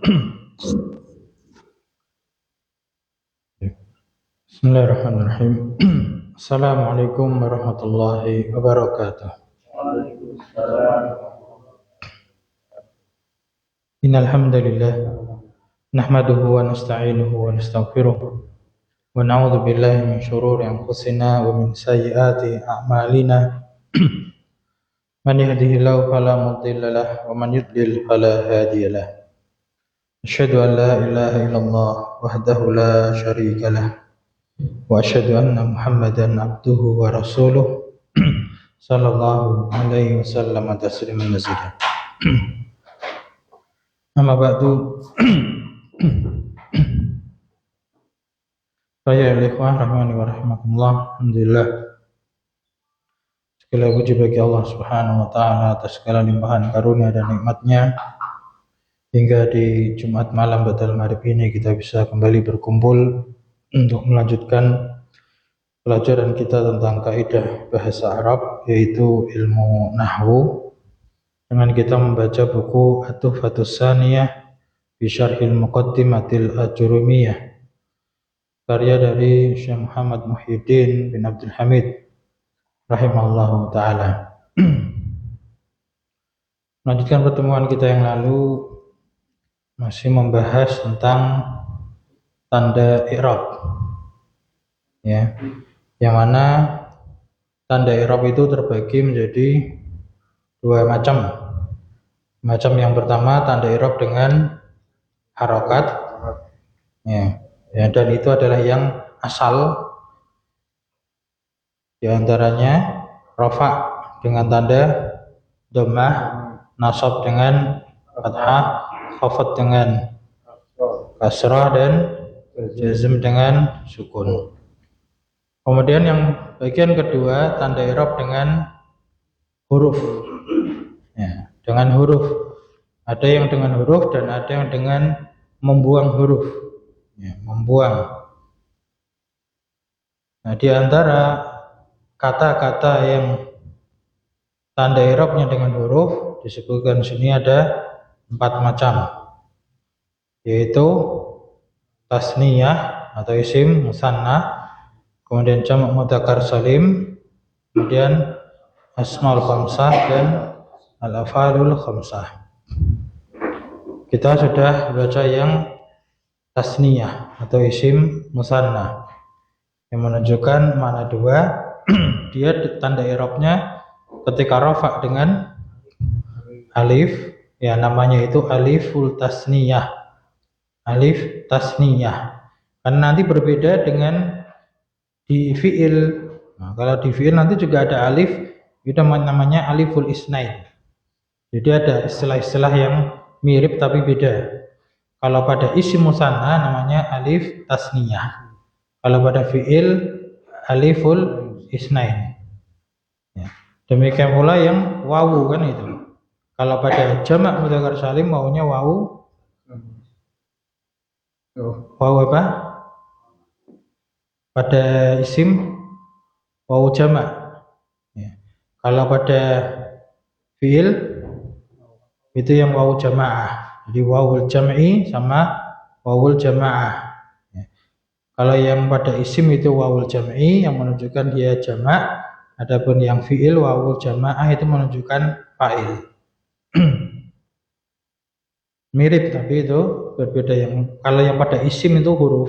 Bismillahirrahmanirrahim. Assalamualaikum warahmatullahi wabarakatuh. Innal hamdalillah nahmaduhu wa nasta'inuhu wa nastaghfiruh wa na'udzu billahi min shururi anfusina wa min sayyiati a'malina. Man yahdihillahu fala mudilla lahu wa man yudlil fala hadiya lahu. Asyhadu an la ilaha illallah wahdahu la syarika lahu wa asyhadu anna Muhammadan abduhu wa rasuluh sallallahu alaihi wasallam tasliman mazida. Amma ba'du. Saya ikhwan rahmani wa rahimakumullah. Alhamdulillah, segala puji bagi Allah Subhanahu wa taala atas segala limpahan karunia dan nikmatnya, hingga di Jumat malam pada malam hari ini kita bisa kembali berkumpul untuk melanjutkan pelajaran kita tentang kaidah bahasa Arab, yaitu ilmu nahwu, dengan kita membaca buku At-Tuhfatus Tsaniyah fi Syarhil Muqaddimatil Ajurumiyah, karya dari Syekh Muhammad Muhyiddin bin Abdul Hamid rahimallahu taala. Melanjutkan pertemuan kita yang lalu, masih membahas tentang tanda i'rab, ya, yang mana tanda i'rab itu terbagi menjadi dua macam. Macam yang pertama tanda i'rab dengan harokat, ya, dan itu adalah yang asal, di antaranya rafa dengan tanda dhammah, nasab dengan fathah, khafat dengan kasrah, dan jazm dengan sukun. Kemudian yang bagian kedua tanda i'rab dengan huruf, ya, dengan huruf. Ada yang dengan huruf dan ada yang dengan membuang huruf, ya, membuang. Nah, di antara kata-kata yang tanda i'rabnya dengan huruf disebutkan di sini ada 4 macam, yaitu tasniyah atau isim musanna, kemudian jamak mudzakkar salim, kemudian asmaul khamsah dan al-af'alul khamsah. Kita sudah baca yang tasniyah atau isim musanna yang menunjukkan makna dua. Dia tanda i'rabnya ketika rafa dengan alif, ya, namanya itu aliful tasniyah, alif tasniyah. Karena nanti berbeda dengan di fi'il. Nah, kalau di fi'il nanti juga ada alif, itu namanya aliful isnain. Jadi ada istilah-istilah yang mirip tapi beda. Kalau pada isim musanna namanya alif tasniyah. Kalau pada fi'il aliful isnain. Ya. Demikian pula yang wawu, kan itu. Kalau pada jamak mudzakkar salim wawunya wawu. Wawu apa? Pada isim wawu jamak. Ya. Kalau pada fi'il itu yang wawu jamaah. Jadi wawul jam'i sama wawul jamaah. Ya. Kalau yang pada isim itu wawul jam'i yang menunjukkan dia jamak, adapun yang fi'il wawul jamaah itu menunjukkan fa'il. Mirip tapi itu berbeda. Yang kalau yang pada isim itu huruf,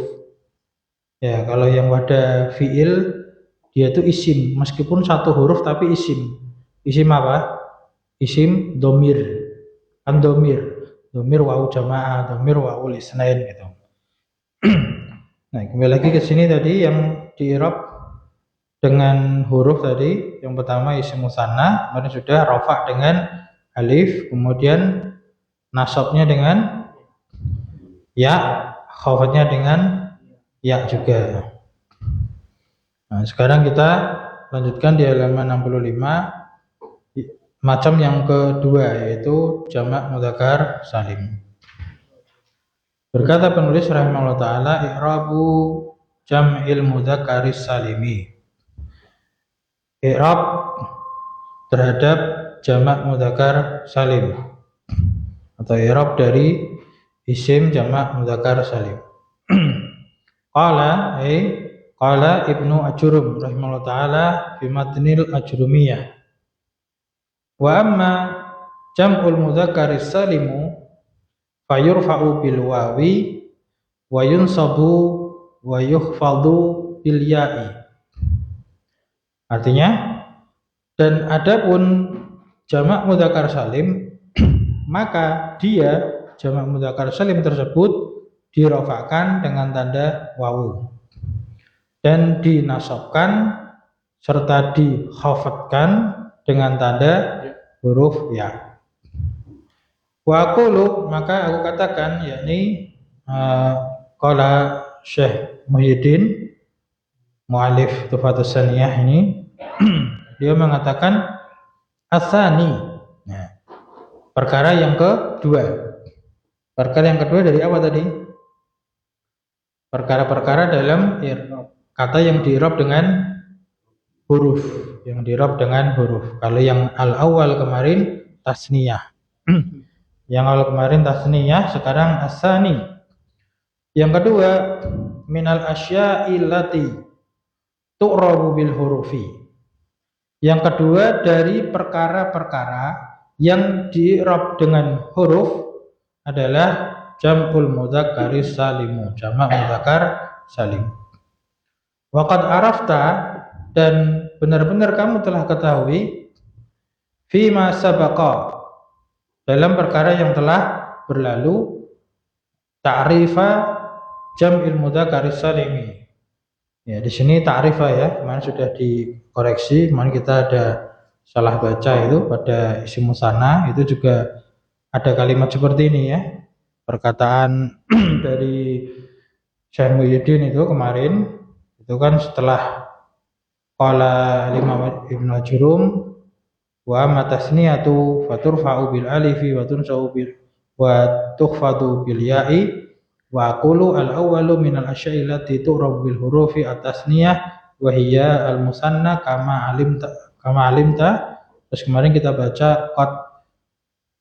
ya, kalau yang pada fi'il dia itu isim, meskipun satu huruf tapi isim. Isim apa? Isim domir, kan domir wawu jamaah, domir wawu isnain gitu. Nah, kembali lagi ke sini tadi yang di i'rab dengan huruf tadi, yang pertama isim musanna, kemudian sudah rafa dengan alif, kemudian nasabnya dengan ya, khafatnya dengan ya juga. Nah, sekarang kita lanjutkan di halaman 65. Macam yang kedua yaitu jamak mudzakkar salim. Berkata penulis rahimahullah taala, i'rabu jam'il mudzakkaris salimi. I'rab terhadap jamak mudzakkar salim atau i'rab dari isim jamak mudzakkar salim. Qala Ibnu Ajurum rahimahullah taala fi matnil Ajrumiyah. Wa amma jam'ul mudzakkar salimu fayurfa'u bil wawi wa yunsabu wa yukhfadu bil ya'i. Artinya, dan adapun jamak mudzakkar salim maka dia jamak mudzakkar salim tersebut dirofakkan dengan tanda wawu dan dinasabkan serta dikhafadkan dengan tanda huruf ya. Wa aqulu, maka aku katakan, yakni qala Syekh Muhyiddin mu'allif Tuhfatus Saniyah ini dia mengatakan asani. Nah, perkara yang kedua. Perkara yang kedua dari apa tadi? Perkara-perkara dalam kata yang di-i'rab dengan huruf, Kalau yang al-awwal kemarin tasniyah. Yang awal kemarin tasniyah, sekarang asani. Yang kedua, minal asya'i lati tu'rabu bil hurufi. Yang kedua dari perkara-perkara yang di-i'rab dengan huruf adalah jam'ul mudzakkar salimu, jamak mudzakkar salim. Waqad arafta, dan benar-benar kamu telah ketahui, fima sabaqa, dalam perkara yang telah berlalu, ta'rifa jam'il mudzakkar salimi. Ya, di sini ta'rifa ya, kemarin sudah dikoreksi, kemarin kita ada salah baca itu pada isim musanna, itu juga ada kalimat seperti ini ya. Perkataan dari Syekh Muhyiddin itu kemarin itu kan setelah qala Ibnu Ajurum wa matasniyatu faturfa'u bil alifi wa tunsau bil wa tukhfadu bil ya'i wa aqulu al awwalu min al asya'i allati tu'rabu bil hurufi at-tasniyah wa hiya al musanna kama alimta. Terus kemarin kita baca qad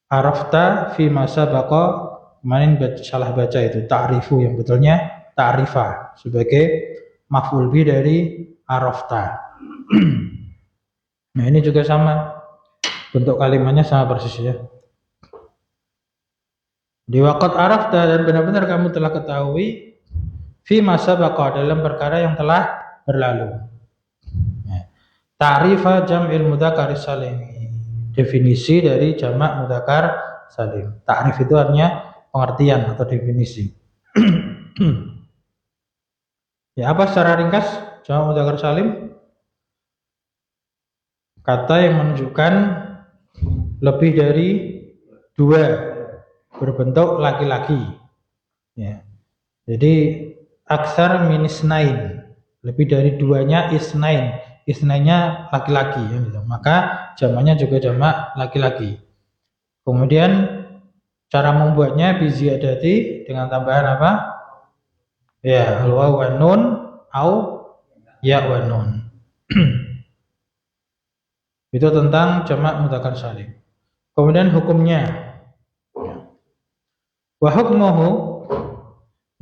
arafta fi masa baqa, kemarin salah baca itu ta'rifu, yang betulnya ta'rifa sebagai maf'ul bi dari arafta. Nah, ini juga sama, bentuk kalimatnya sama persis ya. Di waqad arafta, dan benar-benar kamu telah ketahui, fi masa baqa, dalam perkara yang telah berlalu. Ta'rifa jam'il mudzakkar salim, definisi dari jamak mudzakkar salim. Ta'rif itu artinya pengertian atau definisi. Ya, apa secara ringkas jamak mudzakkar salim? Kata yang menunjukkan lebih dari dua, berbentuk laki-laki. Ya. Jadi aksar min isnain, lebih dari duanya isnain. Isnainnya laki-laki ya, gitu. Maka jamaknya juga jamak laki-laki. Kemudian cara membuatnya biziyadati, dengan tambahan apa? Ya, al-waw wan nun au ya wan nun. Itu tentang jamak mudzakkar salim. Kemudian hukumnya. Wa hukmuhu,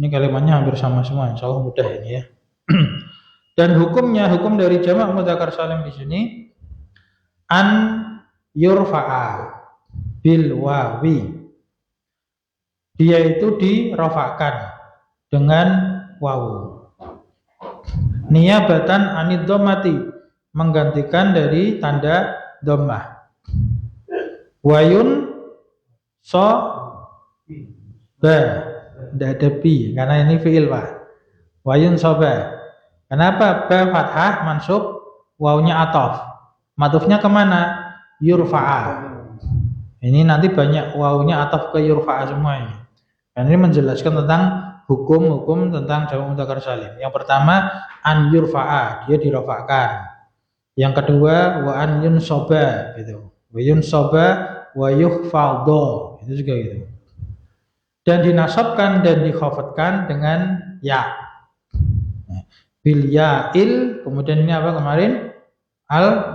ini kalimatnya hampir sama semua, insyaallah mudah ini ya. Dan hukumnya, hukum dari jamak mudzakkar salim di sini an yurfa'a bil wawi. Dia itu dirofakkan dengan wawu. Niyabatan anid dhammati, menggantikan dari tanda dhammah. Wayun so ba, tidak ada pi karena ini fi'il Pak. Wayun soba. Kenapa ba fathah mansub, wawunya ataf? Matufnya kemana? Yurfa'a. Ini nanti banyak wawunya ataf ke yurfa'a semua ini. Dan ini menjelaskan tentang hukum-hukum tentang jamak mudzakkar salim. Yang pertama an yurfa'a, dia dirofakkan. Yang kedua wa an yunsoba gitu. Wa yunsoba wa yukhfadho, itu juga gitu. Dan dinasabkan dan dikhafadkan dengan ya. Bil ya'il, kemudian ini apa kemarin? Al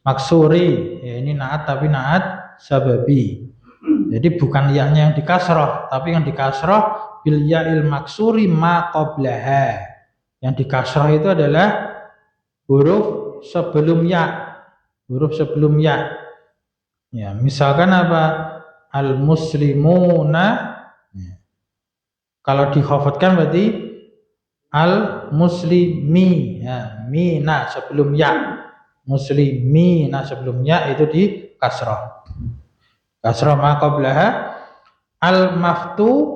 maksuri. Ya, ini naat tapi naat sababi. Jadi bukan ya-nya yang dikasroh, tapi yang dikasroh bil ya'il maksuri ma qablaha. Yang dikasroh itu adalah huruf sebelum ya. Huruf sebelum ya. Ya, misalkan apa? Al-muslimuna. Ya. Kalau dikhafatkan berarti al-muslimi. Ya, mina sebelum ya. Muslimina sebelum ya itu di kasroh. Kasroh ma qablaha. Al-maftu.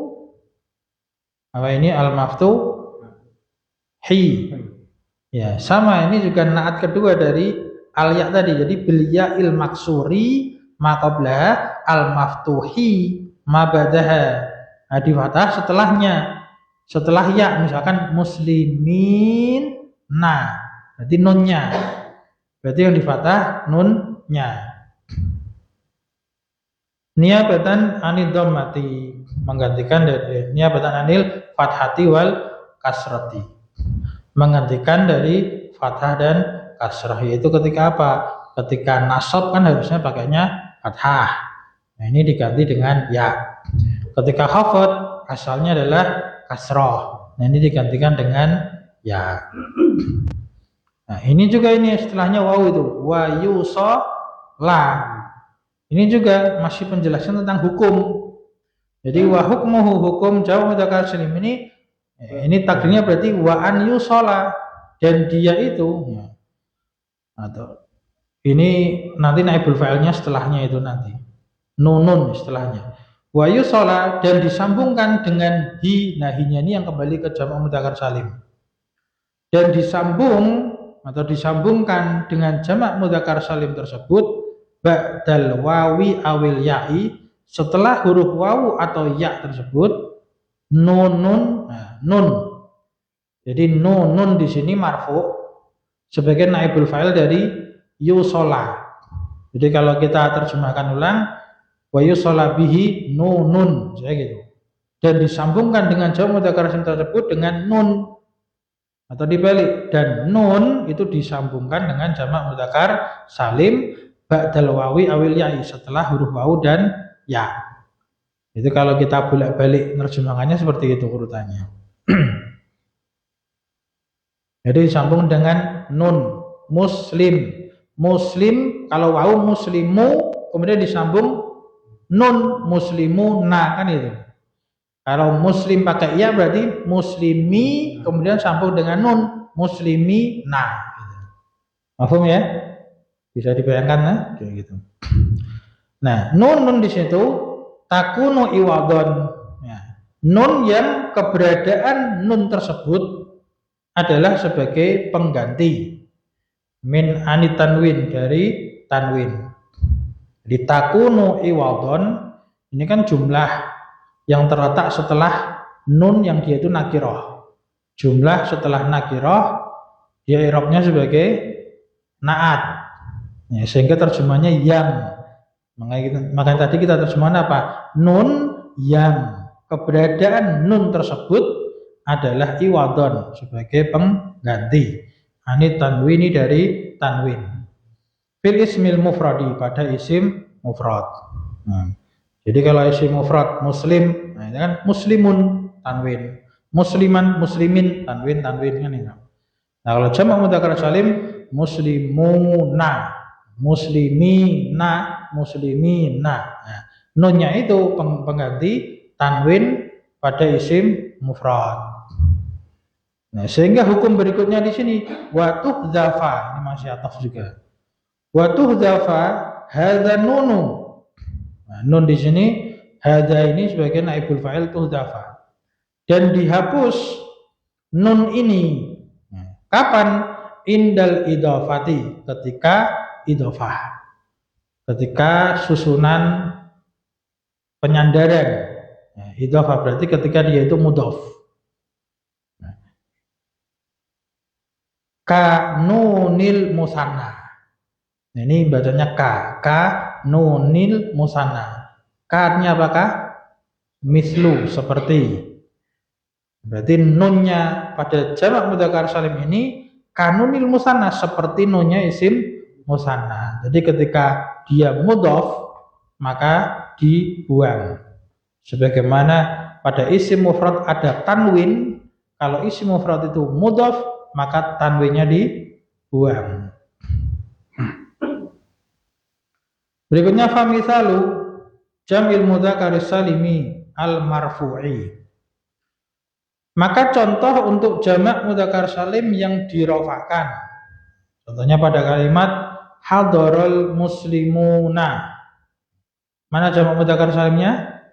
Apa ini al-maftu? Hi. Ya, sama ini juga naat kedua dari al-ya tadi. Jadi bil ya'il maksuri ma qablaha al-maftuhi ma ba'daha. Nah, di fathah setelahnya. Setelah ya misalkan muslimin na. Berarti nunnya. Berarti yang di fathah nunnya. Niabatan anid dhammati, menggantikan dari niabatan anil fathati wal kasrati, menggantikan dari fathah dan kasrah, yaitu ketika apa? Ketika nasab kan harusnya pakainya fathah, nah ini diganti dengan ya. Ketika khafad asalnya adalah kasrah, nah ini digantikan dengan ya. Nah ini juga ini setelahnya waw itu wa yusala. Ini juga masih penjelasan tentang hukum. Jadi wa hukmuhu, hukum jamak mudzakkar salim ini takdirnya berarti wa an yusala, dan dia itu ya. Atau ini nanti naibul fa'ilnya setelahnya itu nanti. Nunun setelahnya. Wa yusala, dan disambungkan dengan hi. Nah, hinya ini yang kembali ke jamak mudzakkar salim. Dan disambung atau disambungkan dengan jamak mudzakkar salim tersebut ba'dal wawi awil ya'i, setelah huruf wawu atau ya tersebut nunun. Nah, nun. Jadi nunun di sini marfu sebagai naibul fa'il dari yusola. Jadi kalau kita terjemahkan ulang wa yusola bihi nunun, saya gitu. Dan disambungkan dengan jamak mudzakkar salim tersebut dengan nun, atau dibalik, dan nun itu disambungkan dengan jamak mudzakkar salim ba'dal wawi awil ya'i, setelah huruf wawu dan ya. Itu kalau kita bolak-balik terjemahannya seperti itu urutannya. Jadi disambung dengan nun. Muslim, muslim kalau wawu muslimu, kemudian disambung nun muslimuna, kan itu. Kalau muslim pakai ya berarti muslimi, kemudian sambung dengan nun muslimina. Paham ya? Bisa dibayangkan nah, kayak gitu. Nah, nun di situ takunu iwadon. Ya. Nun yang keberadaan nun tersebut adalah sebagai pengganti min anit tanwin, dari tanwin. Di takunu iwadon ini kan jumlah yang terletak setelah nun yang dia itu nakirah. Jumlah setelah nakirah dia i'rabnya sebagai naat. Ya, sehingga terjemahnya yang. Makanya tadi kita terjemahkan apa? Nun yang keberadaan nun tersebut adalah iwadon, sebagai pengganti anit tanwini, dari tanwin. Fil ismil mufradi, pada isim mufrad. Nah, jadi kalau isim mufrad muslim, nah itu kan muslimun tanwin, musliman muslimin tanwin kan ini. Nah kalau jamak mudzakkar salim muslimuna, muslimina, muslimina. Nah, nunnya itu pengganti tanwin pada isim mufrad. Nah, sehingga hukum berikutnya di sini wa tuhzafa, ini masih ataf juga. Wa tuhzafa hadza nunu. Nah, nun di sini hadza ini sebagai naibul fa'il tuhzafa. Dan dihapus nun ini. Nah, kapan? Indal idhofati, ketika idhofah, ketika susunan penyandaran. Nah, idhofah berarti ketika dia itu mudhof. Nah, ka nunil musanna. Nah, ini bacanya ka nunil musanna. Ka-nya apakah? Mislu, seperti. Berarti nunnya pada jamak mudzakkar salim ini kanunil musanna, seperti nunnya isim musanna. Jadi ketika dia mudhof maka dibuang. Sebagaimana pada isim mufrad ada tanwin, kalau isim mufrad itu mudhaf maka tanwinnya dibuang. Berikutnya famisalu jam'il mudzakkar salimi al marfu'i. Maka contoh untuk jamak mudzakkar salim yang dirofakkan. Contohnya pada kalimat hadarul muslimuna. Mana jamak mudzakkar salimnya?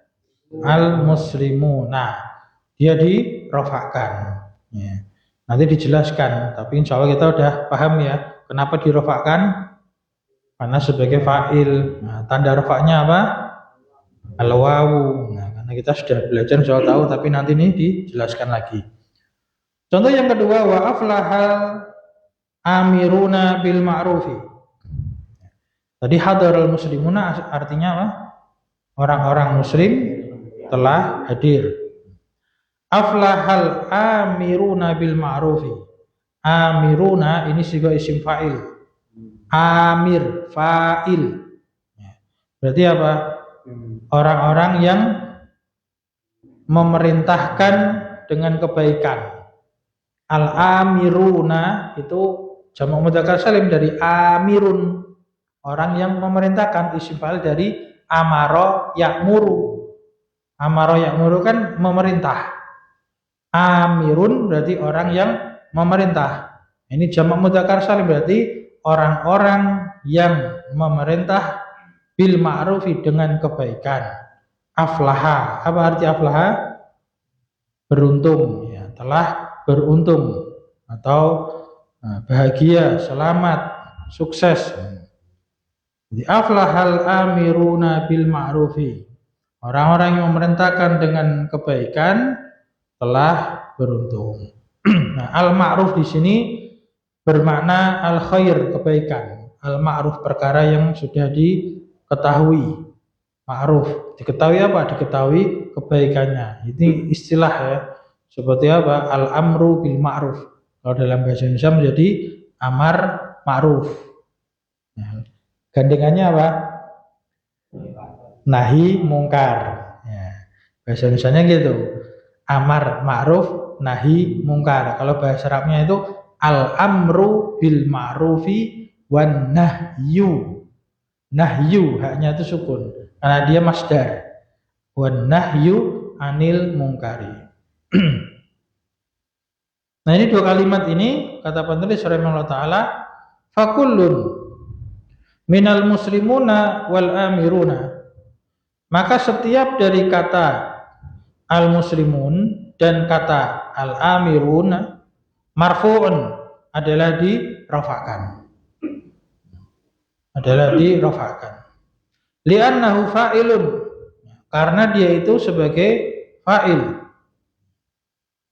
Al muslimuna. Dia dirofakkan. Ya. Nanti dijelaskan, tapi insya Allah kita udah paham ya kenapa dirofakkan. Karena sebagai fa'il. Nah, tanda rofaknya apa? Al-wawu. Nah, karena kita sudah belajar soal tahu, tapi nanti ini dijelaskan lagi. Contoh yang kedua, wa aflahal amiruna bil ma'rufi. Tadi hadarul muslimuna artinya apa? Orang-orang muslim telah hadir. Aflahal amiruna bil ma'rufi. Amiruna ini juga isim fa'il. Amir, fa'il. Berarti apa? Orang-orang yang memerintahkan dengan kebaikan. Al-amiruna itu jamak mudzakkar salim dari amirun. Orang yang memerintahkan, isim fa'il dari amaro ya'muru. Amaro ya'muru kan memerintah. Amirun berarti orang yang memerintah. Ini jamak mudzakkar salim berarti orang-orang yang memerintah bil ma'rufi dengan kebaikan. Aflaha, apa arti aflaha? Beruntung, ya, telah beruntung atau bahagia, selamat, sukses. Di aflahal amiruna bil ma'rufi. Orang-orang yang memerintahkan dengan kebaikan telah beruntung. Nah, al-ma'ruf di sini bermakna al-khair, kebaikan. Al-ma'ruf perkara yang sudah diketahui. Ma'ruf, diketahui apa? Diketahui kebaikannya. Ini istilah ya. Seperti apa? Al-amru bil ma'ruf. Kalau dalam bahasa Indonesia menjadi amar ma'ruf. Nah, gandengannya apa? Nahi mungkar. Ya, bahasa Indonesianya gitu. Amar ma'ruf, nahi mungkar. Kalau bahasa Arabnya itu al-amru bil ma'rufi wan nahyu. Nahyu haknya itu sukun karena dia masdar. Wan nahyu anil mungkari. Nah, ini dua kalimat ini kata penulis rahimahullah taala, fakullun minal muslimuna wal amiruna. Maka setiap dari kata al-muslimun dan kata al-amirun marfu'un adalah dirafa'kan. Adalah dirafa'kan. Li'annahu fa'ilun. Karena dia itu sebagai fa'il.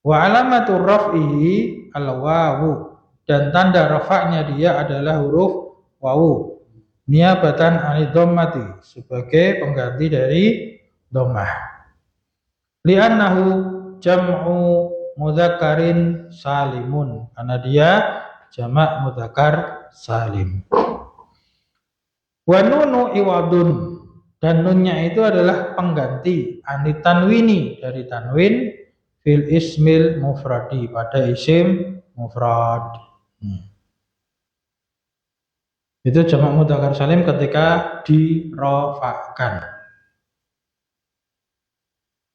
Wa alamatur raf'ihi al-wawu. Dan tanda rafa'nya dia adalah huruf wawu. Niabatan anid dhammati, sebagai pengganti dari dhammah. Li'annahu jam'u mudzakkarin salimun, karena dia jamak mudzakkar salim. Wa nunu iwadun, dan nunnya itu adalah pengganti anit tanwini, dari tanwin fil ismil mufradi, pada isim mufrad. Itu jamak mudzakkar salim ketika dirofakkan.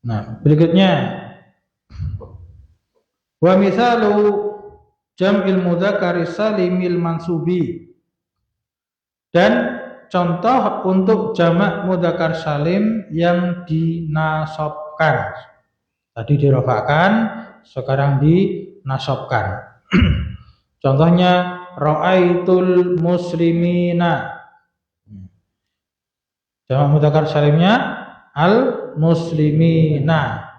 Nah, berikutnya wa misalu jam'il mudzakkar salimil mansubi. Dan contoh untuk jamak mudzakkar salim yang dinasobkan. Tadi dirofakkan, sekarang dinasobkan. Contohnya ra'aitul muslimina. Jamak mudzakkar salimnya al muslimina.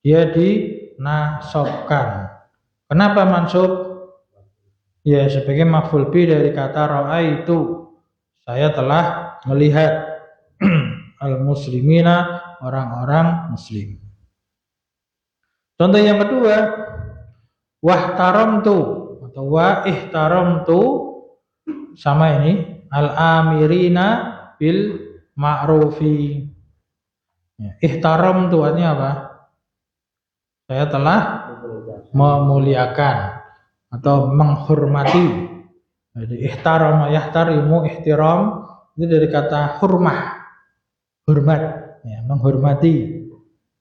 Dia dinasobkan. Kenapa mansub? Ya, sebagai maf'ul bi dari kata ra'aitu. Saya telah melihat al muslimina, orang-orang muslim. Contoh yang kedua, wahtaramtu atau wa ihtaramtu, sama ini al amirina bil ma'rufi. Ya, ihtaram itu artinya apa? Saya telah memuliakan atau menghormati. Jadi ihtarama yahtarimu ihtiram itu dari kata hurmah, hormat, ya, menghormati.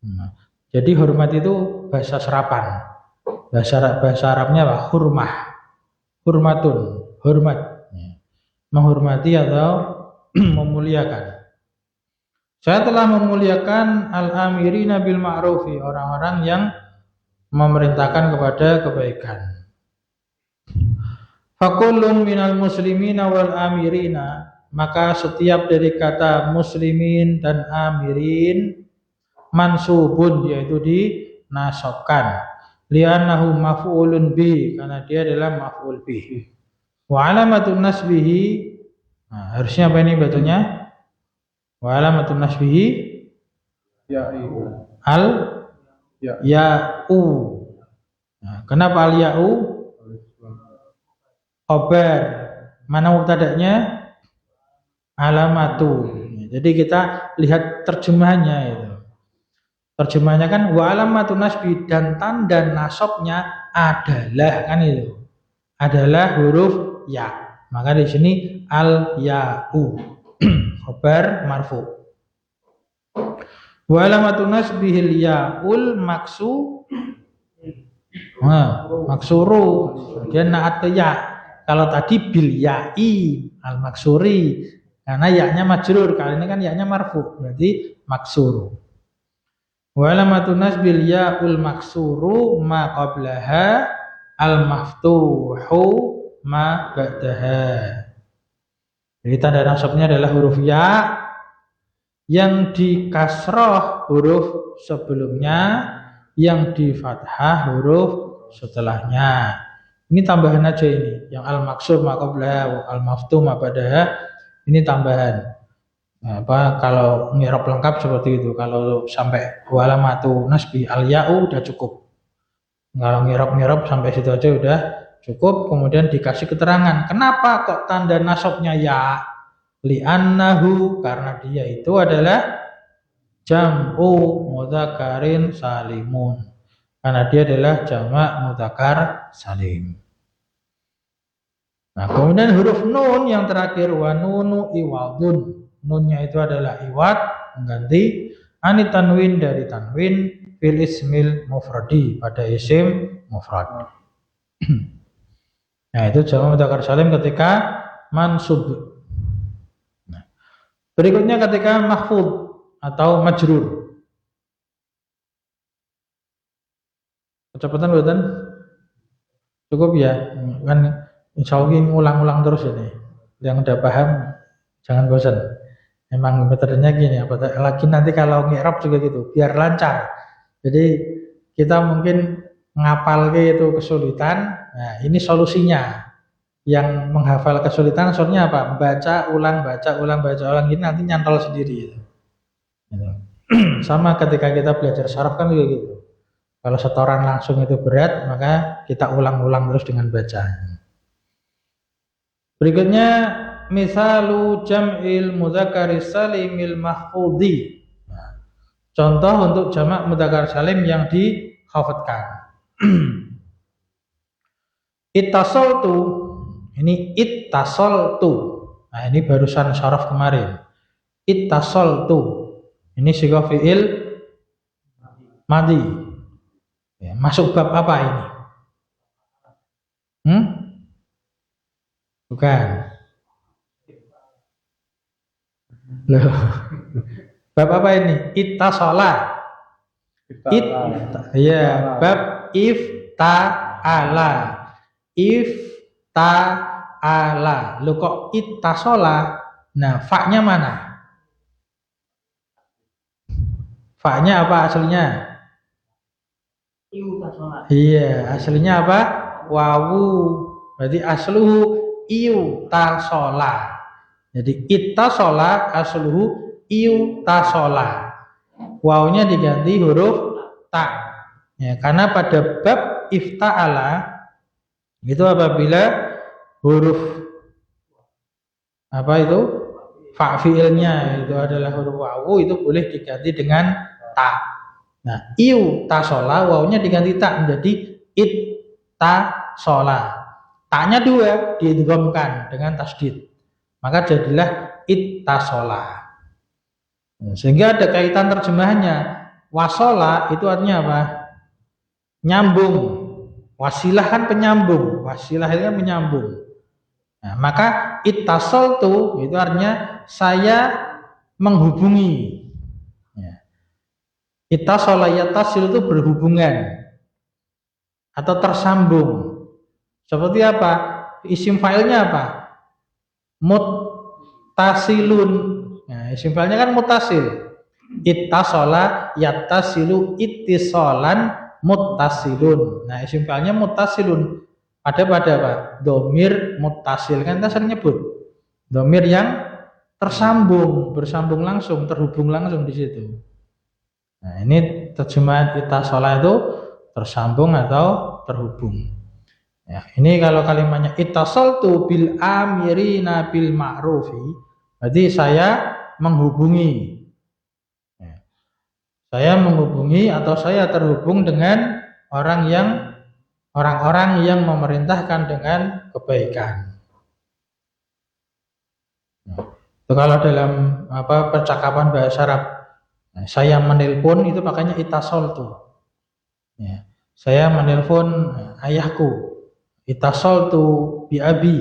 Nah, jadi hormat itu bahasa serapan. Bahasa Arabnya apa? Hurmah, hurmatun, hormat, ya, menghormati atau memuliakan. Saya telah memuliakan al-amirina bil ma'rufi, orang-orang yang memerintahkan kepada kebaikan. Fakullun minal muslimina wal amirina, maka setiap dari kata muslimin dan amirin mansubun, yaitu dinasabkan, li'annahu maf'ulun bi, karena dia adalah maf'ul bi. Wa alamatun nasbihi, nah, harusnya apa ini bacanya? Wa alamatun nasbihi al ya'u. Nah, kenapa al ya'u? Khabar. Mana mubtada'nya? Alamatu. Jadi kita lihat terjemahannya itu. Terjemahannya kan wa alamatun nasbi, dan tanda nasabnya adalah, kan itu. Adalah huruf ya. Maka di sini al ya'u. Khabar marfu. Wa alamatun nasbihil ya'ul maksuru. Dia naat ke ya. Kalau tadi bil ya'i al maksuri, karena ya-nya majrur, kali ini kan ya-nya marfu, berarti maksuru. Wa alamatun nasbil ya'ul maksuru ma qablaha al maftuhu ma ba'daha. Jadi tanda nasabnya adalah huruf ya yang di kasroh huruf sebelumnya, yang di fathah huruf setelahnya. Ini tambahan aja ini. Yang al-maksur ma qablaha, al-maftuh ma ba'daha, ini tambahan. Nah, kalau ngirab lengkap seperti itu. Kalau sampai walamatu nasbi al-ya'u udah cukup. Kalau ngirab sampai situ aja udah cukup. Kemudian dikasih keterangan. Kenapa kok tanda nasabnya ya? Li'annahu, karena dia itu adalah jam'u mudzakarin salimun. Karena dia adalah jamak mudzakar salim. Nah, kemudian huruf nun yang terakhir, wa nunu iwadun. Nunnya itu adalah iwad, mengganti anit tanwin, dari tanwin, fil ismil mufradi, pada isim mufrad. Nah, itu jamak mudzakar salim ketika mansub. Nah, berikutnya ketika mahfud atau majrur. Kecepatan buatan? Cukup ya, kan insya Allah ngulang-ulang terus ini. Yang udah paham jangan bosan. Memang metodenya gini, apalagi nanti kalau ngi'rab juga gitu, biar lancar. Jadi kita mungkin ngapal itu kesulitan. Nah, ini solusinya. Yang menghafal kesulitan soalnya apa? Baca ulang, gini nanti nyantol sendiri. Gitu. Sama ketika kita belajar syaraf kan juga gitu. Kalau setoran langsung itu berat, maka kita ulang-ulang terus dengan bacaan. Berikutnya misalu jam'il mudzakari salimil mahfudhi. Nah, contoh untuk jamak mudzakar salim yang dikhafadkan. Ittasaltu, ini ittasaltu. Nah, ini barusan syaraf kemarin. Ittasaltu. Ini sighah fi'il madhi. Ya, masuk bab apa ini? Bukan. Loh. Bab apa ini? Ittasala. Ya, bab ifta'ala. Ifta'ala. Loh kok ittasala? Nah, fa-nya mana? Fa-nya apa aslinya? Iya, aslinya apa? Wawu. Berarti asluhu iutasola. Jadi ittasola asluhu iutasola. Wawunya diganti huruf ta. Ya, karena pada bab ifta'ala itu apabila huruf apa itu? fi'ilnya itu adalah huruf wawu, itu boleh diganti dengan ta. Nah, iu tasola, wawunya diganti ta menjadi it tasola. Ta-nya 2 diidghamkan dengan tasdid. Maka jadilah it tasola. Sehingga ada kaitan terjemahannya. Wasola itu artinya apa? Nyambung. Wasilah kan penyambung. Wasilah itu kan menyambung. Nah, maka ittasaltu itu artinya saya menghubungi. Ya. Ittasala yattasil itu berhubungan atau tersambung. Seperti apa? Isim fa'ilnya apa? Muttasilun. Nah, isim fa'ilnya kan muttasil. Ittasala yattasilu ittisalan muttasilun. Nah, isim fa'ilnya muttasilun. Pada apa? Domir muttasil, kan kita sering nyebut domir yang tersambung, bersambung langsung, terhubung langsung di situ. Nah, ini terjemahan ittasala itu tersambung atau terhubung. Ya, ini kalau kalimatnya ittasaltu bil amirina bil ma'rufi, berarti saya menghubungi. Ya. Saya menghubungi atau saya terhubung dengan orang-orang yang memerintahkan dengan kebaikan. Itu kalau dalam percakapan bahasa Arab, saya menelpon itu makanya ittasaltu. Ya, saya menelpon ayahku. Ittasaltu bi abi.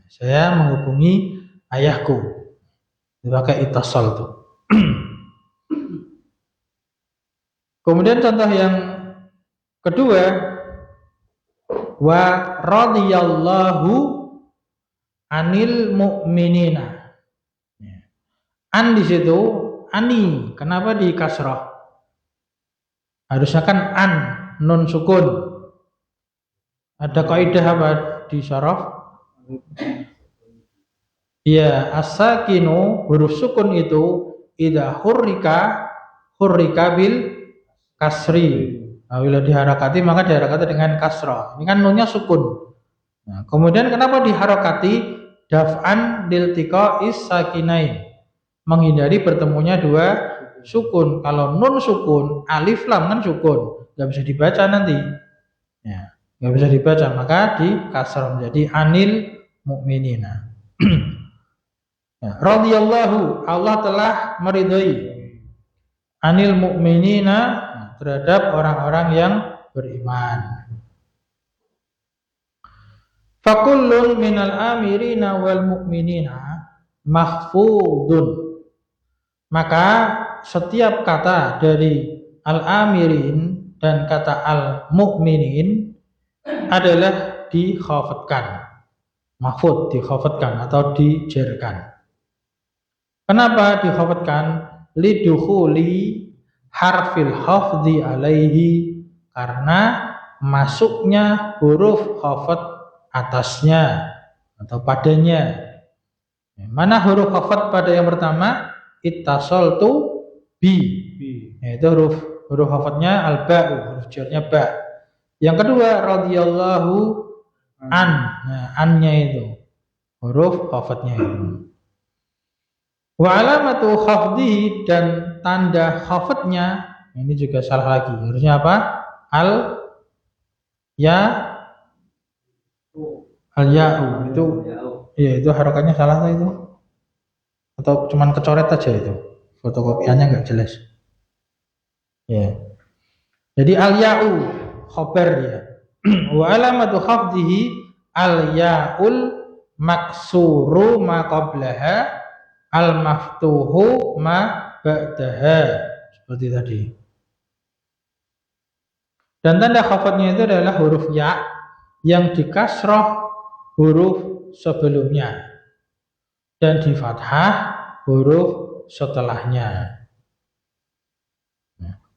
Saya menghubungi ayahku. Dipakai ittasaltu. Kemudian contoh yang kedua, wa radhiyallahu anil mu'minina. An di situ ani, kenapa di kasrah? Harusnya kan an, nun sukun. Ada kaidah apa di syaraf? Ya, as-sakinu huruf sukun itu idza hurrika bil kasri. Bila diharakati maka diharakati dengan kasrah. Ini kan nunnya sukun. Nah, kemudian kenapa diharakati? Daf'an liltiqa'is sakinain. Menghindari bertemunya 2 sukun. Kalau nun sukun, alif lam kan sukun, nggak bisa dibaca nanti. Ya, nggak bisa dibaca, maka di kasrah menjadi anil mu'minina. Ya, radhiyallahu, Allah telah meridhai anil mu'minina, terhadap orang-orang yang beriman. Fakullun minal amirina wal mu'minina mahfudun. Maka setiap kata dari al-amirin dan kata al-mu'minin adalah dikhafatkan. Mahfud, dikhafatkan atau dijerkan. Kenapa dikhafatkan? Lidukhuli harfil khafdi alaihi, karena masuknya huruf khafat atasnya atau padanya. Mana huruf khafat pada yang pertama? Ittasaltu bi. Yaitu huruf khafatnya al-ba'u, huruf jarnya ba. Yang kedua radhiyallahu an. Nah, annya itu huruf khafatnya itu. Wa alamatu khafdihi, dan tanda khafatnya ini juga salah lagi. Harusnya apa? Al-ya'u itu. Iya, itu harokannya salah itu. Atau cuman kecoret aja itu. Fotokopiannya enggak jelas. Ya. Jadi al-ya'u khobar dia. Wa alamatu khafdihi al-ya'ul maksuru ma qablaha al-maftuhu ma ba'daha, seperti tadi. Dan tanda khafatnya itu adalah huruf ya yang dikasroh huruf sebelumnya dan di fathah huruf setelahnya.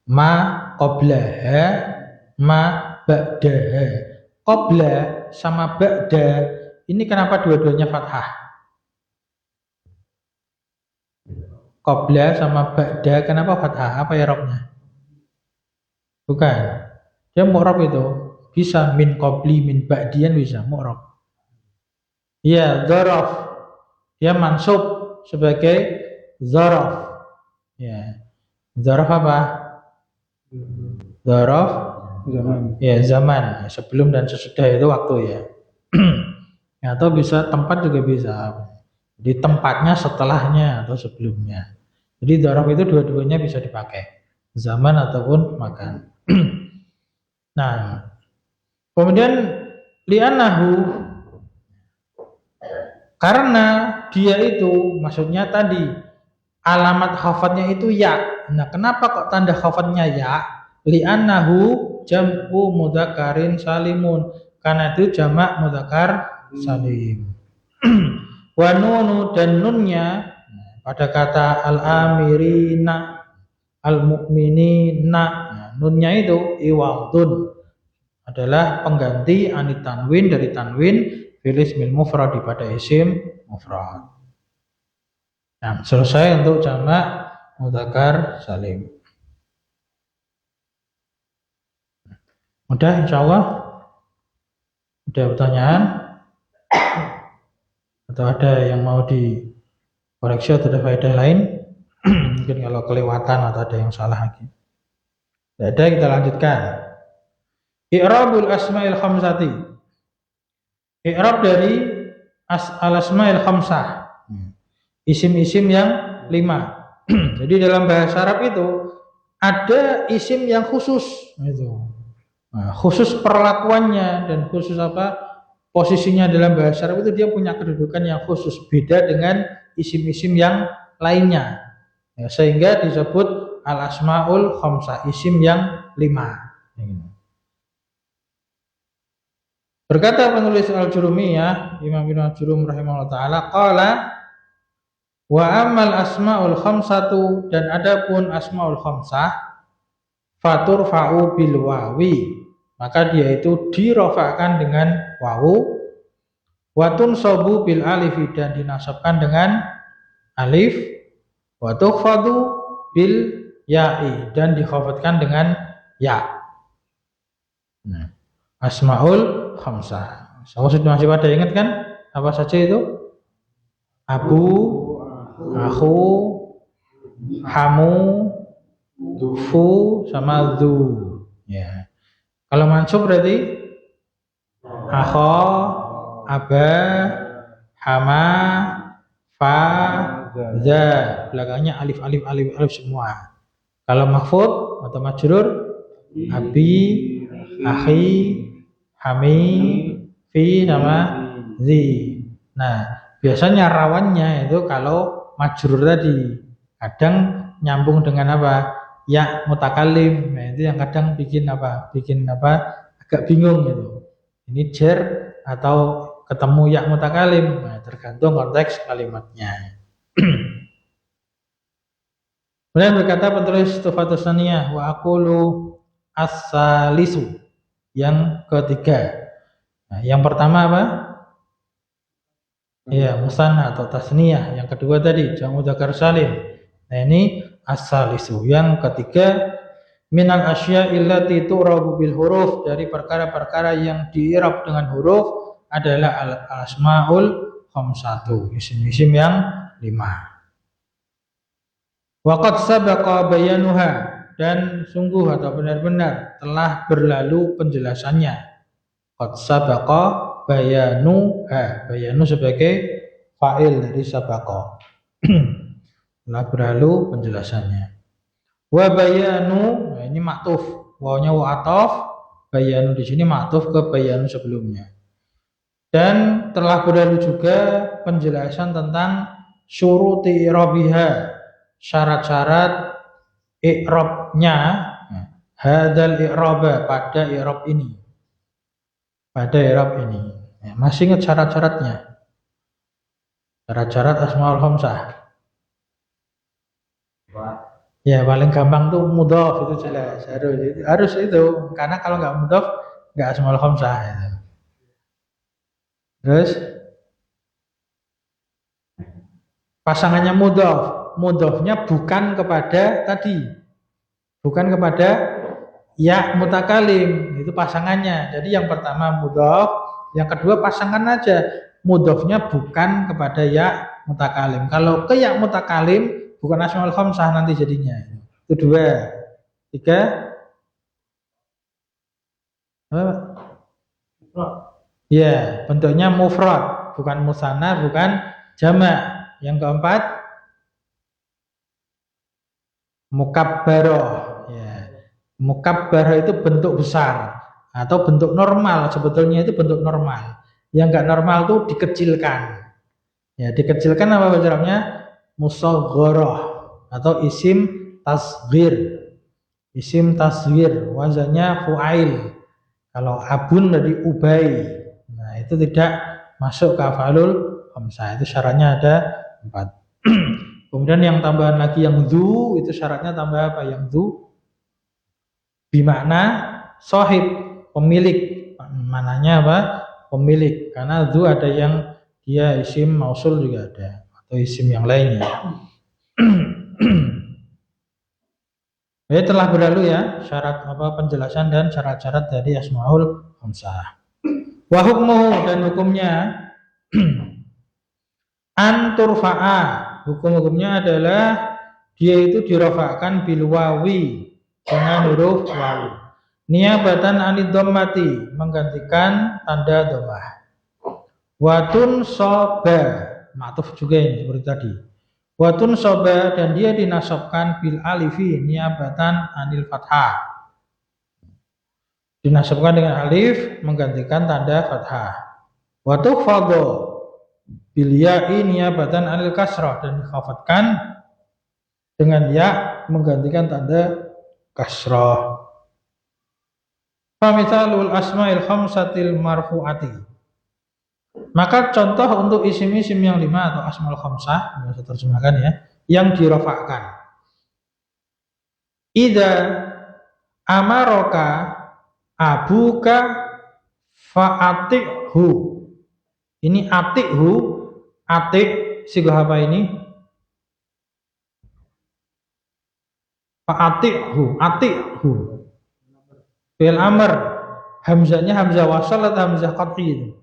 Ma qablaha ma ba'daha. Qabla sama ba'da ini kenapa dua-duanya fathah? Qabla sama ba'da kenapa fathah? Apa ya robnya? Bukan. Dia mu'rab itu bisa min qabli min ba'dian bisa mu'rab. Iya, dzaraf. Dia mansub sebagai zaraf. Ya. Zaraf apa? Zaraf zaman. Ya, zaman. Sebelum dan sesudah itu waktu ya. Atau bisa tempat juga bisa. Di tempatnya, setelahnya, atau sebelumnya. Jadi zaraf itu dua-duanya bisa dipakai. Zaman ataupun makan. Nah, kemudian li'annahu, karena dia itu, maksudnya tadi alamat khafadnya itu ya. Nah, kenapa kok tanda khafadnya ya? Li'annahu jam'u mudzakarin salimun, karena itu jamak mudzakar salim. Wa nunu, dan nunnya pada kata al-amirina, al-mu'minina, nunnya itu iwadun, adalah pengganti anitanwin dari tanwin fil ismil mufrad pada isim mufrad. Nah, selesai untuk jamak mudzakkar salim. Mudah insyaallah. Ada pertanyaan? Atau ada yang mau dikoreksi atau ada faedah lain? Mungkin kalau kelewatan atau ada yang salah lagi. Tidak ada, kita lanjutkan. I'rabul asma'il khamsati. I'rab dari al-asma'il khamsah. Isim-isim yang 5. Jadi dalam bahasa Arab itu ada isim yang khusus itu. Nah, khusus perlakuannya dan khusus posisinya dalam bahasa Arab itu, dia punya kedudukan yang khusus, beda dengan isim-isim yang lainnya. Ya, sehingga disebut al-asmaul khamsah, isim yang 5. Berkata penulis Al-Jurumiyah, Imam Ibnu Al-Jurum rahimahullah taala, qala wa amal asmaul khamsatu, dan adapun asmaul khamsah, faturfa'u bil wawi, maka dia itu dirofakkan dengan wawu, wa tunsabu bil alif, dan dinasabkan dengan alif, wa tukhfadu bil ya'i, dan dikhafadkan dengan ya. Nah, asmaul khamsah. Masih pada ingat kan apa saja itu? Abu, akhu, hamu, fu, sama dzu. Ya. Kalau mansub berarti akha, aba, hama, fa, za. Belakangnya alif semua. Kalau mahfud atau majrur, abi, akhi, hami, fi, sama zi. Nah, biasanya rawannya itu kalau majrur tadi kadang nyambung dengan apa? Ya mutakallim. Nah, itu yang kadang bikin agak bingung gitu. Ini jar atau ketemu ya mutakallim. Nah, tergantung konteks kalimatnya. Kemudian berkata penulis Tufatus Saniyah, wa aqulu as-salisu, yang ketiga. Nah, yang pertama apa? Ya, musanna atau tasniyah. Yang kedua tadi jamu dzakar salim. Nah, ini as-salisu, yang ketiga, minal asya illati tu'rabu bil huruf, dari perkara-perkara yang diirab dengan huruf adalah al-asmaul khamsatu, isim-isim yang 5. Waqad sabaqa bayanuha, dan sungguh atau benar-benar telah berlalu penjelasannya. Qad sabaqa bayanuha, bayanu sebagai fa'il dari sabaqa. Telah berlalu penjelasannya. Wa bayanu, nah ini maktuf, wawnya wa ataf, bayanu di sini maktuf ke bayanu sebelumnya. Dan telah berlalu juga penjelasan tentang syuruti i'rabiha, syarat-syarat i'rabnya, hadal i'raba, pada i'rab ini. Pada i'rab ini. Ya, masih ingat syarat-syaratnya? Syarat-syarat asmaul khamsah. Ya, paling gampang tuh mudhaf, itu jelas. Harus itu. Karena kalau nggak mudhaf, nggak asmaul khamsah itu. Terus pasangannya mudhaf. Mudhafnya bukan kepada tadi, bukan kepada ya mutakalim, itu pasangannya. Jadi yang pertama mudhaf, yang kedua pasangan aja, mudhafnya bukan kepada ya mutakalim. Kalau ke ya mutakalim bukan asmaul khamsah nanti jadinya. Itu 2. 3. Apa? Ya, bentuknya mufrad, bukan musanna, bukan jamak. Yang keempat, mukabbaroh. Ya. Mukabbaroh itu bentuk besar atau bentuk normal, sebetulnya itu bentuk normal. Yang enggak normal itu dikecilkan. Ya, dikecilkan apa bahasanya? Musaghharah atau isim tasghir. Isim tasghir wazannya fu'ail. Kalau abun dari ubay. Nah, itu tidak masuk ke af'alul khamsah. Itu syaratnya ada 4. Kemudian yang tambahan lagi yang dzu, itu syaratnya tambah apa? Yang dzu bimakna sahib, pemilik. Mananya apa? Pemilik. Karena dzu ada yang dia isim mausul juga ada atau isim yang lainnya. Ya, telah berlalu ya syarat apa penjelasan dan syarat-syarat dari asmaul khamsah. Wa hukmuhu, dan hukumnya an turfa'a, hukum-hukumnya adalah dia itu dirafa'kan bil wawi, dengan huruf wawu. Niyabatan anid dhammati, menggantikan tanda dhammah. Watun soba, ma'tuf juga ini seperti tadi. Watun soba, dan dia dinasabkan bil alifi niyabatan anil fathah. Dinasabkan dengan alif menggantikan tanda fathah. Watu fadho bil ya'i niyabatan anil kasrah, dan dikhafatkan dengan ya menggantikan tanda kasrah. Famithalul asma'il khamsatil marfu'ati, maka contoh untuk isim-isim yang 5 atau asmaul khamsah, saya terjemahkan ya, yang dirafa'kan. Idza amaraka abuka fa'atihu. Ini atihu, atik sigah apa ini? Fa'atihu, atihu. Fi'il amr, hamzahnya hamzah wasal atau hamzah qat'i?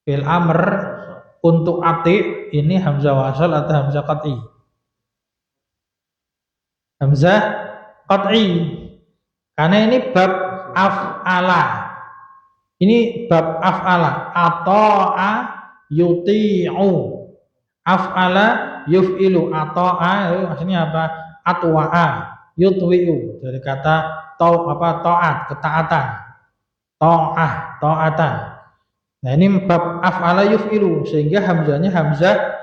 Fi'il amr untuk ati ini hamzah wasal atau hamzah qat'i? Hamzah qat'i. Karena ini bab af'ala. Ini bab af'ala. Ata'a yuti'u. Af'ala yuf'ilu. Ata'a maksudnya apa? Atwa'a yutwi'u. Dari kata ta'at, ketaatan. Ta'atan. Nah, ini bab af'ala yuf'ilu, sehingga hamzahnya hamzah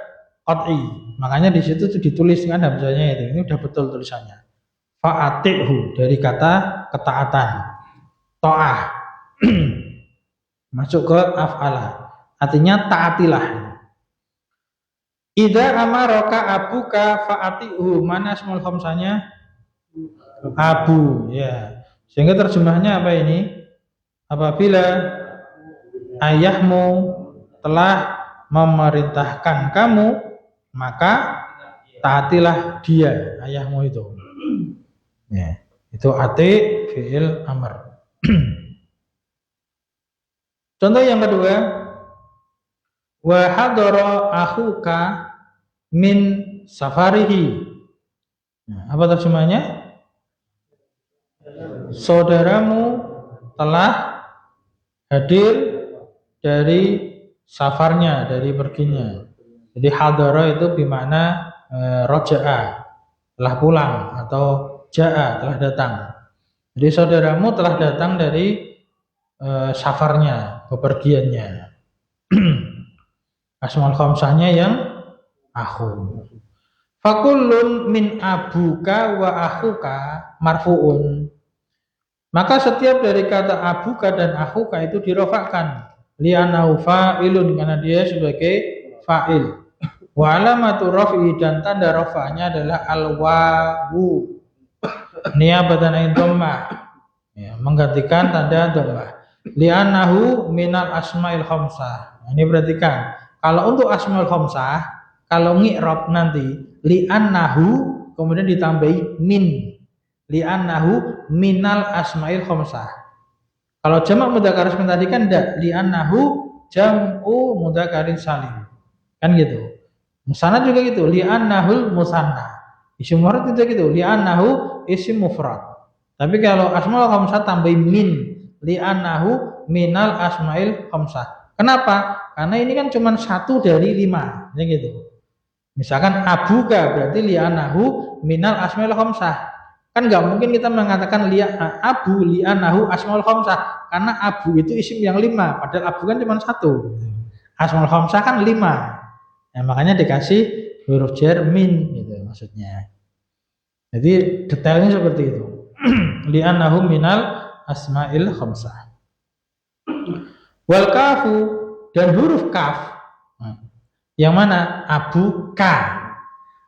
qat'i. Makanya di situ tuh dituliskan hamzahnya itu. Ini udah betul tulisannya. Fa'atihu, dari kata ketaatan. Ta'ah. Masuk ke af'ala. Artinya taatilah. Idza amaraka abuka fa'atihu. Mana asmaul khamsahnya? Abu, ya. Sehingga terjemahnya apa ini? Apabila ayahmu telah memerintahkan kamu, maka taatilah dia, ayahmu itu. Ya, itu ati fi'il amr. Contoh yang kedua, wa hadara akhuka min safarihi. Nah, apa terjemahnya? Saudaramu telah hadir dari safarnya, dari perginya. Jadi hadara itu bermakna roja'a, telah pulang, atau ja'a, telah datang. Jadi saudaramu telah datang dari safarnya, bepergiannya. Asmaul khamsahnya yang akhu. Fakullun min abuka wa akhuka marfu'un. Maka setiap dari kata abuka dan akhuka itu dirofakkan. Li'anahu fa'ilun, karena dia sebagai fa'il. Wa alamatu raf'i, dan tanda rafa'nya adalah al-wawu. Niyabatan an dhammah. Ya, menggantikan tanda dhammah. Li'anahu minal asma'il khamsah. Nah, ini perhatikan. Kalau untuk asma'il khamsah, kalau ngi'rab nanti li'annahu kemudian ditambahi min. Li'annahu minal asma'il khamsah. Kalau jamak mudzakkar salim tadi kan enggak, li'annahu jam'u mudzakkarin salim. kan gitu. Musanna juga gitu, li'annahul musanna. Isim mufrad itu gitu, li'annahu isim mufrad. Tapi kalau asmaul khamsah tambahin min, li'annahu minal asmail khamsah. Kenapa? Karena ini kan cuma 1 dari 5, ya gitu. Misalkan abuka berarti li'annahu minal asmail khamsah. Kan nggak mungkin kita mengatakan abu li'annahu asmaul khamsah, karena abu itu isim yang 5, padahal abu kan cuma 1. Asmaul khamsah kan 5. Nah, makanya dikasih huruf jar min gitu maksudnya. Jadi detailnya seperti itu. Li'annahu minal asmail khamsah. Wal kafu dan huruf kaf. Yang mana? Abu ka,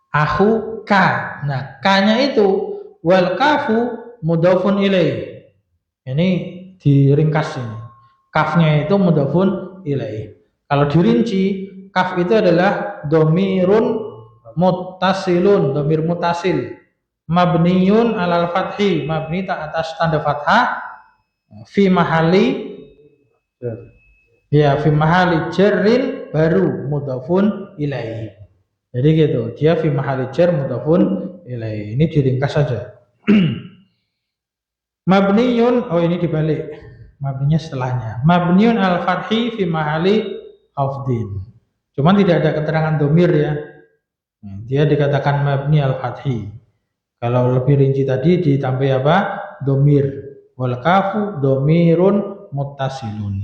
ahu ka. Nah, ka-nya itu wal kafu mudhafun ilaih. Ini diringkas ini. Kafnya itu mudhafun ilaih. Kalau dirinci, kaf itu adalah domirun muttasilun, domir mutasil, mabniyun alal fathi, mabni atas tanda fathah, fi mahali fi mahali jarrin baru mudhafun ilaihi. Jadi gitu, dia fi mahali jar mudhafun ilaihi. Ini diringkas saja. Mabniyun, ini dibalik, mabninya setelahnya. Mabniyun al fathi fi mahali khafdin. Cuman tidak ada keterangan domir ya. Dia dikatakan mabni al-fathi. Kalau lebih rinci tadi ditambah apa? Domir. Wal kafu domirun muttasilun.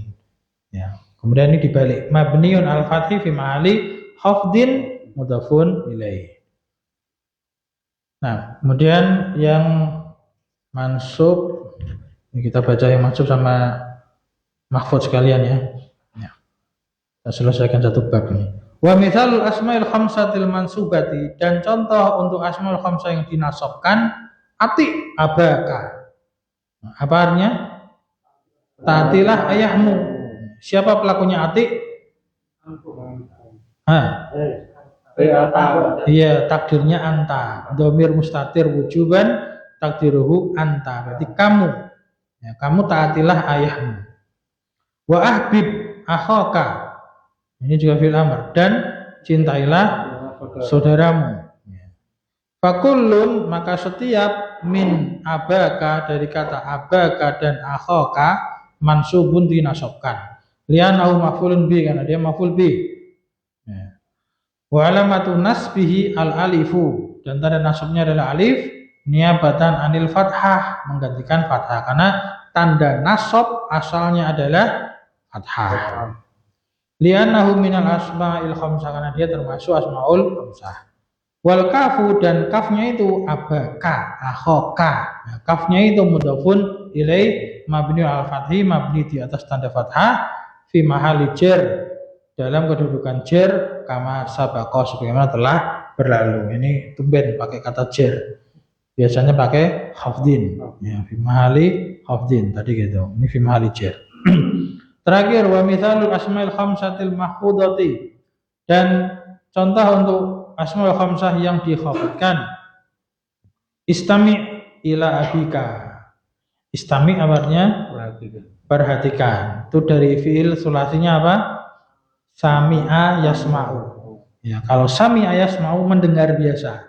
Ya. Kemudian ini dibalik. Mabniun al-fathi fi mahali khafdin mudhafun ilaih. Nah, kemudian yang mansub, ini kita baca yang mansub sama mahfudz sekalian ya. Kita selesaikan satu bab ini. Wa mithalul asmail khamsatil mansubati, dan contoh untuk asmaul khamsah yang dinasabkan, ati abaka. Apa artinya? Taatilah ayahmu. Siapa pelakunya ati? Iya, takdirnya anta. Domir mustatir wujuban, takdiruhu anta. Berarti kamu. Ya, kamu taatilah ayahmu. Wa ahbib akhaka. Ini juga fil amr, dan cintailah saudaramu. Fakullun, maka setiap min abaka, dari kata abaka dan akhaka, mansubun dinasabkan. Li'annahu maf'ulun bi, karena dia maf'ul bi. Wa alamatu nasbihi al alifu, dan tanda nasabnya adalah alif, niabatan anil fathah, menggantikan fathah, karena tanda nasab asalnya adalah fathah. Li'annahu minal asma'il khamsah, karena dia termasuk asmaul khamsah. Wal kafu, dan kafnya itu abaka, akhaka. Nah, kafnya itu mudhafun ilaih, mabni al fathi, mabni di atas tanda fathah, fi mahali jar, dalam kedudukan jar, kama sabaqa, sebagaimana telah berlalu. Ini tumben pakai kata jar. Biasanya pakai khafdin. Ya, fi mahali khafdin tadi gitu. Ini fi mahali jar. Terakhir, wa mithalul asmail khamsatil mahfudati, dan contoh untuk asmaul khamsah yang dikhafadkan, istami ila abika. Istami artinya perhatikan. Itu dari fiil sulasinya apa? Sami'a yasma'u. Ya, kalau sami'a yasma'u mendengar biasa,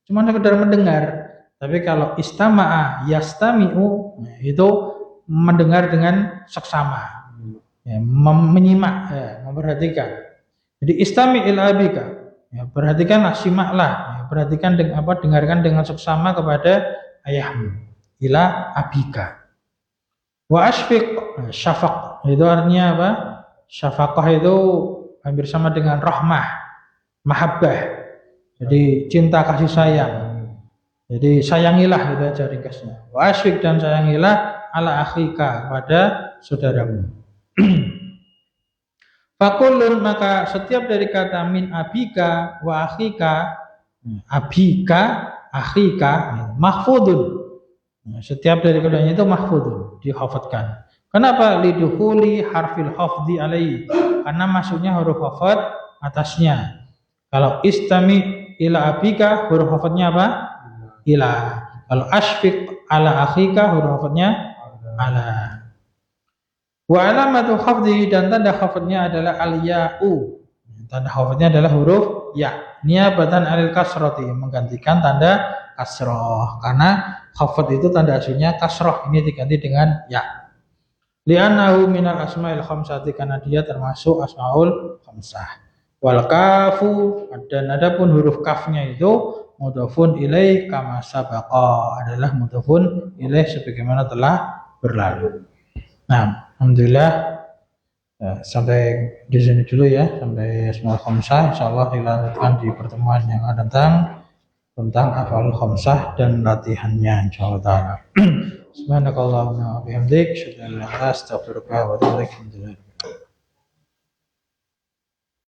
cuma sekedar mendengar. Tapi kalau istama'a yastami'u, itu mendengar dengan seksama. Ya, menyimak, ya, memperhatikan. Jadi istami ila abika, ya, perhatikanlah, simaklah, ya, perhatikan dengan apa, dengarkan dengan seksama kepada ayahmu. Ila abika. Wa asfiq, syafaq, itu artinya apa? Syafaqah itu hampir sama dengan rahmah, mahabbah. Jadi cinta, kasih sayang. Jadi sayangilah, itu aja ringkasnya. Wa asfiq, dan sayangilah ala akhika, pada saudaramu. Fakullun, maka setiap dari kata min abika wa akhika, abika, akhika, mahfudun. Setiap dari keduanya itu mahfudun, dihafadkan. Kenapa? Lidukhuli harfil hafdi alaihi, karena masuknya huruf hafad atasnya. Kalau istami ila abika, huruf hafadnya apa? Ila. Kalau asfiq ala akhika, huruf hafadnya ala. Wa alamatu khafdihi, dan tanda khafadnya adalah al-ya'u. Tanda khafadnya adalah huruf ya. Niabatan alil kasroti, menggantikan tanda kasroh. Karena khafad itu tanda aslinya kasroh, ini diganti dengan ya. Li'annahu minal asma'il khamsati, karena dia termasuk asmaul khamsah. Wal kafu, dan adapun huruf kafnya itu mudhafun ilaih kama sabaqa, adalah mudhafun ilaih sebagaimana telah berlalu. Nah, alhamdulillah. Ya, sampai di sini dulu ya, sampai asmaul khamsah. Insyaallah dilanjutkan di pertemuan yang akan datang tentang af'alul khamsah dan latihannya insyaallah taala. Subhanakallahumma wa bihamdik, asyhadu an la ilaha illa anta, astaghfiruka wa atubu ilaik.